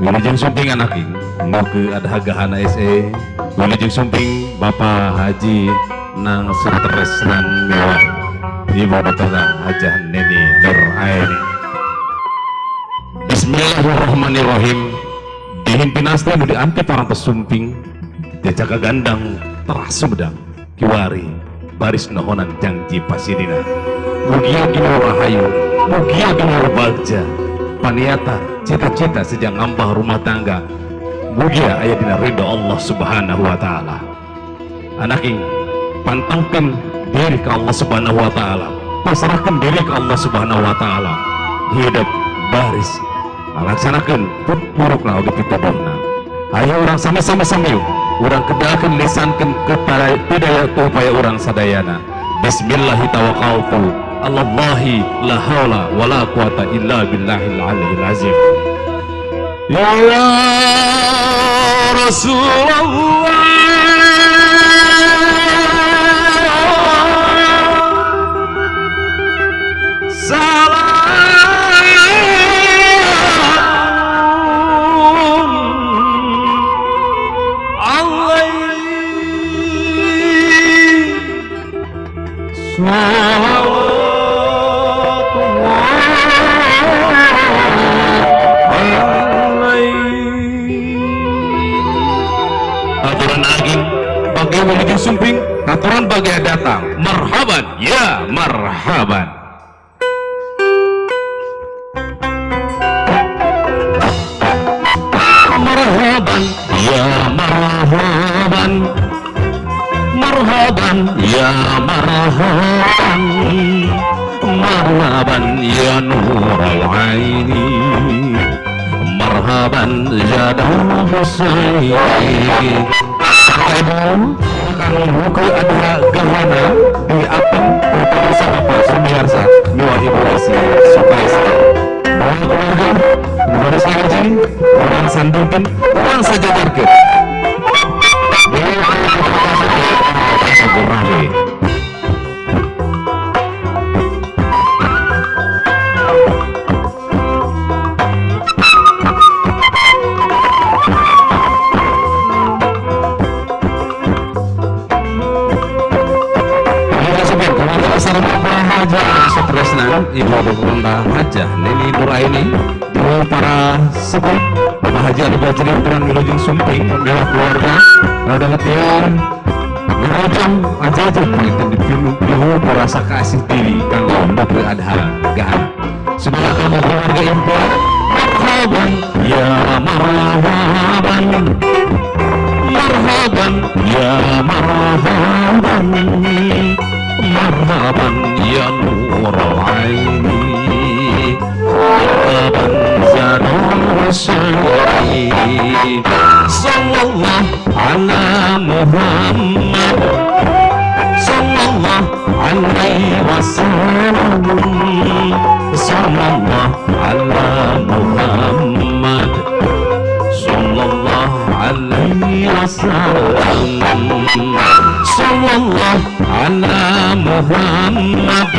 Wilujeng sumping anaking mau ke adhagahana SE. Wilujeng sumping Bapak Haji nang sutresnan mewah Ibu Dr. Hajah Neni Nur Aini. Bismillahirrahmanirrahim. Dihimpin asli mau dianti parang pesumping jajaga gandang terasumdang kiwari baris nohonan janji pasinina mugia ginur rahayu mugia ginur bagja paniata cita-cita sejak ngambah rumah tangga mugia aya dina ridho Allah subhanahu wa ta'ala. Anaking pantangkan diri ke Allah subhanahu wa ta'ala, pasrahkan diri ke Allah subhanahu wa ta'ala, hidup baris laksanakan put murukna oge pitadohna. Ayo orang sama-sama sambil orang kedakan lisankan kepada tidak upaya orang sadayana. Bismillahi tawakkaltu Allahi la haula wala quwata illa billahil aliyil azim. Ya Rasulullah aturan aging bagai menuju sumping aturan bagai datang marhaban ya marhaban. Marhaban ya marhaban marhaban ya marhaban marhaban ya nurul aini marhaban ya Husain. Ibu akan buku ada gahana di akan bersama Bapak Sumiarsa mewah ibu kasih surprise orang keluarga keluarga sahaji orang sandungkan orang sajajarkan Ibu Dr. Hajah Neni Nur Aini dengan para sepuh Bapak Haji Adi Bajri Turan Wilujeng Sumping adalah keluarga rada ngetian ngerajang aja kita dipinum merasa kasih diri kan lombok ke adha gahana semoga kamu keluarga impor marhaban ya marhaban marhaban ya marhaban marhaban ya nurul aini marhaban zadul syai'i sallallahu ala Muhammad sallallahu alaihi wasallam sallallahu ala Muhammad sallallahu alaihi wasallam sallallahu ala Muhammad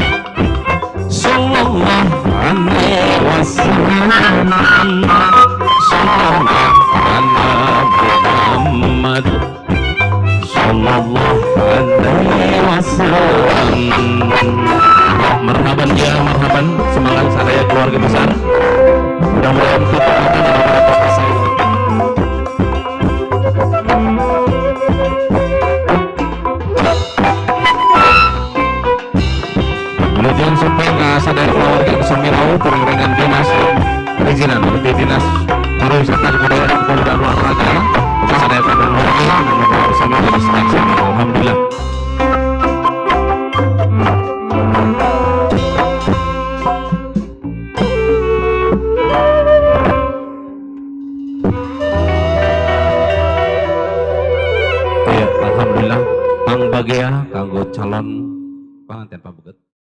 sallallahu alaihi wasallam sallallahu ala Muhammad sallallahu alaihi wasallam. Marhaban ya marhaban, semangat sadaya keluarga besar. Mudah-mudahan kita akan ada selesai. Wilujeng sumping sadaya keluarga kesemirau perengrengan dinas perizinan di dinas pariwisata kebudayaan dan olahraga sadaya keluarga bersama dinas laksana. Alhamdulillah. Ya, alhamdulillah pang bagea kanggo calon panganten pabeget.